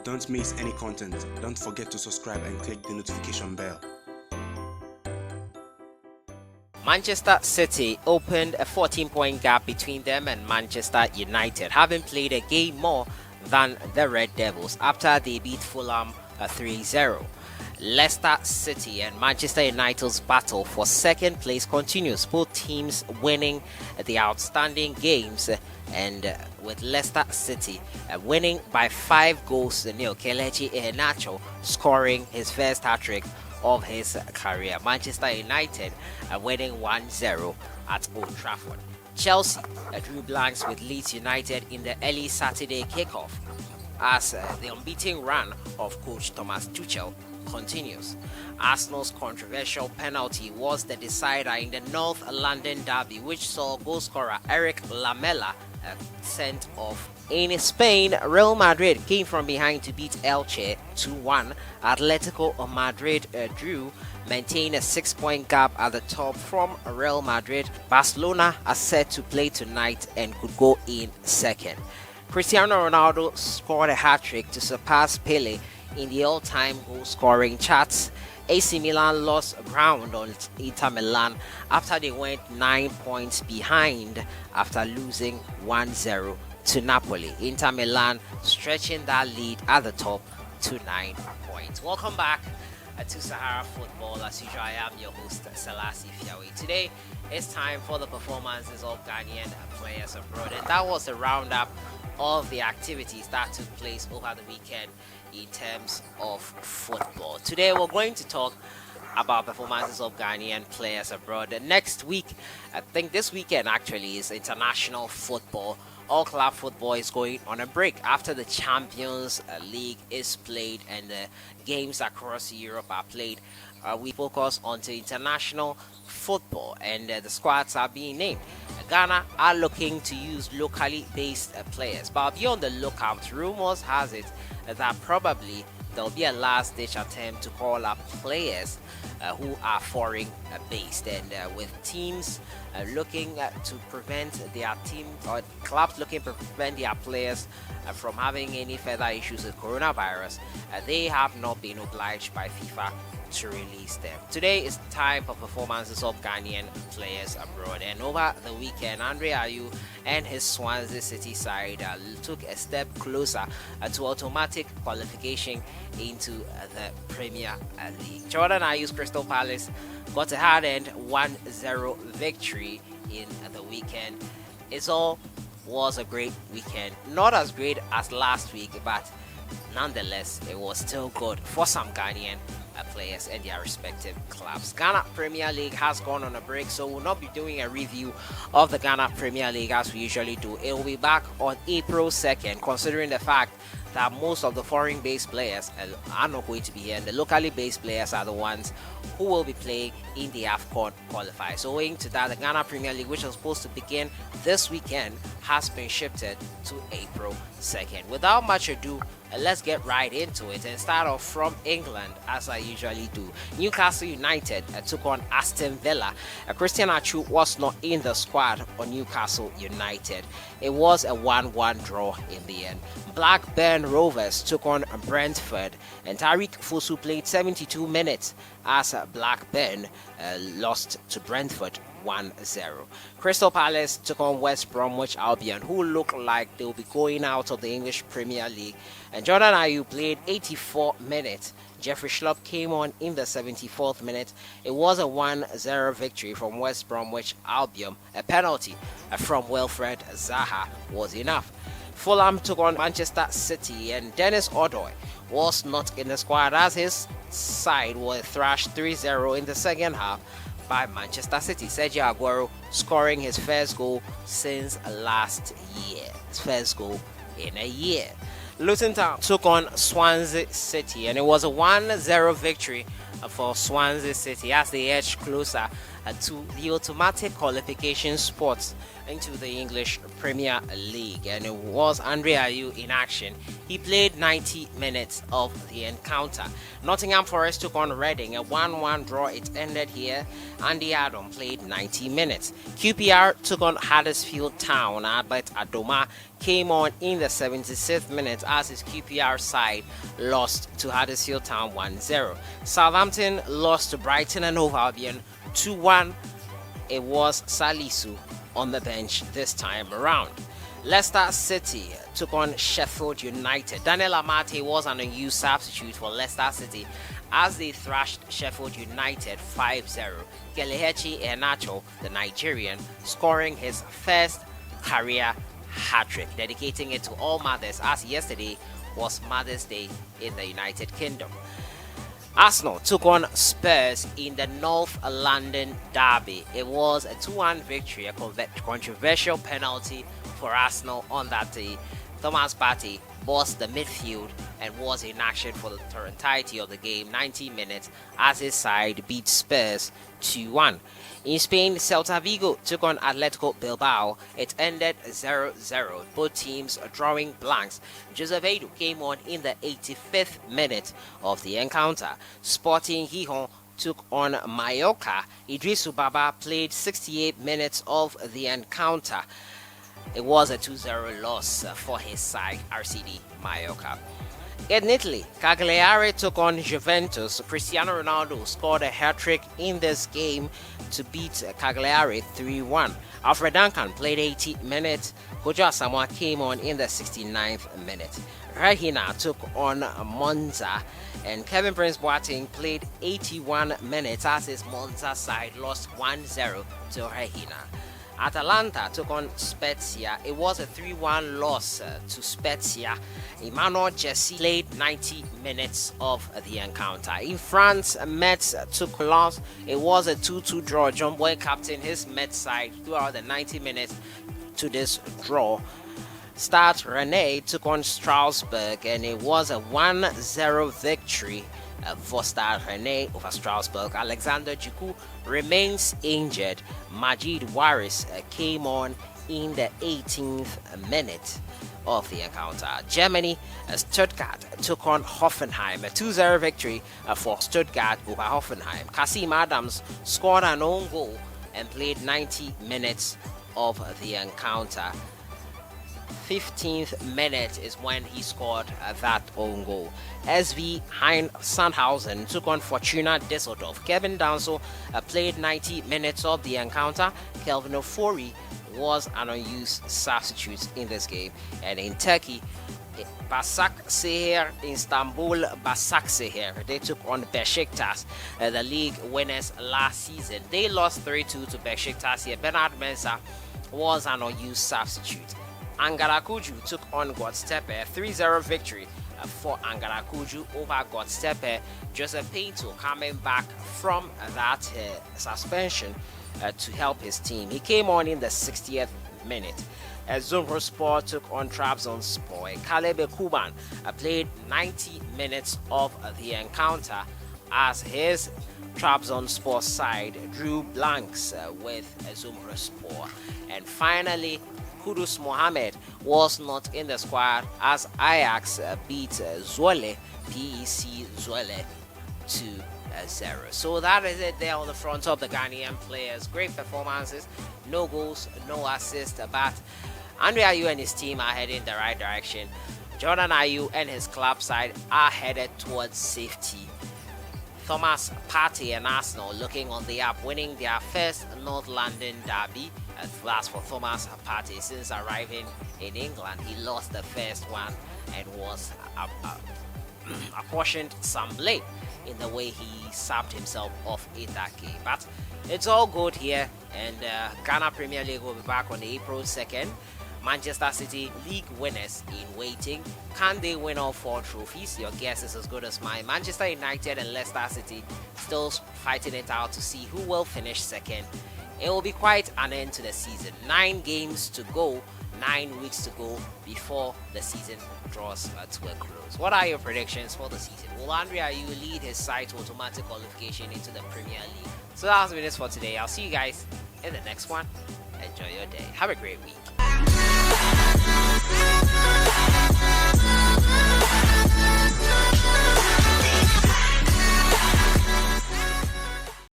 Don't miss any content. Don't forget to subscribe and click the notification bell. Manchester City opened a 14-point gap between them and Manchester United, having played a game more than the Red Devils after they beat Fulham 3-0. Leicester City and Manchester United's battle for second place continues, both teams winning the outstanding games, and with Leicester City winning by 5 goals to nil. Kelechi Iheanacho scoring his first hat-trick of his career. Manchester United winning 1-0 at Old Trafford. Chelsea drew blanks with Leeds United in the early Saturday kickoff as the unbeaten run of coach Thomas Tuchel continues. Arsenal's controversial penalty was the decider in the North London derby, which saw goalscorer Eric Lamela sent off. In Spain, Real Madrid came from behind to beat Elche 2-1. Atletico Madrid drew, maintain a 6-point gap at the top from Real Madrid. Barcelona are set to play tonight and could go in second. Cristiano Ronaldo scored a hat-trick to surpass Pele in the all-time goal-scoring charts. AC Milan lost ground on Inter Milan after they went 9 points behind after losing 1-0 to Napoli. Inter Milan stretching that lead at the top to 9 points. Welcome back to Sahara Football. As usual, I am your host, Sellssi. Today, it's time for the performances of Ghanaian players abroad, and that was a roundup of the activities that took place over the weekend in terms of football. Today, we're going to talk about performances of Ghanaian players abroad. And next week, I think this weekend actually, is international football. All club football is going on a break after the Champions League is played and the games across Europe are played. We focus on the international football, and the squads are being named. Ghana are looking to use locally based players, but be on the lookout. Rumors has it that probably there'll be a last-ditch attempt to call up players who are foreign based, and with teams looking to prevent their team, or clubs looking to prevent their players from having any further issues with coronavirus, they have not been obliged by FIFA to release them. Today is time for performances of Ghanaian players abroad, and over the weekend, Ayew and his Swansea City side took a step closer to automatic qualification into the Premier League. Jordan Ayew's Crystal Palace got a hard-earned 1-0 victory in the weekend. It all was a great weekend, not as great as last week, but nonetheless, it was still good for some Ghanaian players and their respective clubs. Ghana Premier League has gone on a break, so we'll not be doing a review of the Ghana Premier League as we usually do. It will be back on April 2nd, considering the fact that most of the foreign-based players are not going to be here, and the locally based players are the ones who will be playing in the AFCON qualifier. So owing to that, the Ghana Premier League, which was supposed to begin this weekend, has been shifted to April 2nd. Without much ado, let's get right into it and start off from England, as I usually do. Newcastle United took on Aston Villa. Christian Atsu was not in the squad on Newcastle United. It was a 1-1 draw in the end. Blackburn Rovers took on Brentford, and Tariq Fosu played 72 minutes as Blackburn lost to Brentford 1-0. Crystal Palace took on West Bromwich Albion, who look like they'll be going out of the English Premier League, and Jordan Ayew played 84 minutes. Jeffrey Schlupp came on in the 74th minute. It was a 1-0 victory from West Bromwich Albion. A penalty from Wilfred Zaha was enough. Fulham took on Manchester City, and Dennis Odoi was not in the squad as his side was thrashed 3-0 in the second half by Manchester City. Sergio Aguero scoring his first goal since last year. His first goal in a year. Luton Town took on Swansea City, and it was a 1-0 victory for Swansea City as they edged closer to the automatic qualification spots into the English Premier League, and it was Andre Ayew in action. He played 90 minutes of the encounter. Nottingham Forest took on Reading, a 1-1 draw. It ended here. Andy Adam played 90 minutes. QPR took on Huddersfield Town. Albert Adoma came on in the 76th minute as his QPR side lost to Huddersfield Town 1-0. Southampton lost to Brighton and Hove Albion 2-1. It was Salisu on the bench this time around. Leicester City took on Sheffield United. Daniel Amate was an unused substitute for Leicester City as they thrashed Sheffield United 5-0. Kelechi Iheanacho, the Nigerian, scoring his first career hat-trick, dedicating it to all mothers as yesterday was Mother's Day in the United Kingdom. Arsenal took on Spurs in the North London derby. It was a 2-1 victory, a controversial penalty for Arsenal on that day. Thomas Partey bossed the midfield and was in action for the entirety of the game, 90 minutes, as his side beat Spurs 2-1. In Spain, Celta Vigo took on Atletico Bilbao. It ended 0-0, both teams drawing blanks. Joseph Edu came on in the 85th minute of the encounter. Sporting Gijon took on Mallorca. Idrisu Baba played 68 minutes of the encounter. It was a 2-0 loss for his side, RCD Mallorca. In Italy, Cagliari took on Juventus. Cristiano Ronaldo scored a hat-trick in this game to beat Cagliari 3-1. Alfred Duncan played 80 minutes. Kojo Asamoah came on in the 69th minute. Regina took on Monza, and Kevin Prince Boateng played 81 minutes as his Monza side lost 1-0 to Regina. Atalanta took on Spezia. It was a 3-1 loss to Spezia. Emmanuel Jesse played 90 minutes of the encounter. In France, Metz took Lens. It was a 2-2 draw. John Boy captained his Metz side throughout the 90 minutes to this draw. Stade Rennais took on Strasbourg, and it was a 1-0 victory for Stade Rennais over Strasbourg. Alexander Djiku remains injured. Majid Waris came on in the 18th minute of the encounter. Germany, Stuttgart took on Hoffenheim, a 2-0 victory for Stuttgart over Hoffenheim. Kasim Adams scored an own goal and played 90 minutes of the encounter. 15th minute is when he scored that own goal. SV Sandhausen took on Fortuna Düsseldorf. Kevin Danso played 90 minutes of the encounter. Kelvin Ofori was an unused substitute in this game. And in Turkey, Başakşehir, Istanbul Başakşehir, they took on Besiktas, the league winners last season. They lost 3-2 to Besiktas here. Bernard Mensah was an unused substitute. Angarakuju took on Godstepe, a 3-0 victory for Angarakuju over Godstepe. Joseph Pinto coming back from that suspension to help his team. He came on in the 60th minute. Zumhurspor took on Trabzonspor. Caleb Kuban played 90 minutes of the encounter as his Trabzonspor side drew blanks with Zumhurspor. And finally, Kudus Mohammed was not in the squad as Ajax beat Zwolle, PEC Zwolle 2-0. So that is it there on the front of the Ghanaian players. Great performances, no goals, no assists, but Andre Ayew and his team are heading in the right direction. Jordan Ayew and his club side are headed towards safety. Thomas Partey and Arsenal looking on the up, winning their first North London derby. That's for Thomas Partey. Since arriving in England, he lost the first one and was apportioned some blame in the way he subbed himself off in that game. But it's all good here, and Ghana Premier League will be back on April 2nd. Manchester City league winners in waiting. Can they win all 4 trophies? Your guess is as good as mine. Manchester United and Leicester City still fighting it out to see who will finish second. It will be quite an end to the season. 9 games to go, 9 weeks to go before the season draws to a close. What are your predictions for the season? Will Andre Ayew lead his side to automatic qualification into the Premier League? So that has been it for today. I'll see you guys in the next one. Enjoy your day. Have a great week.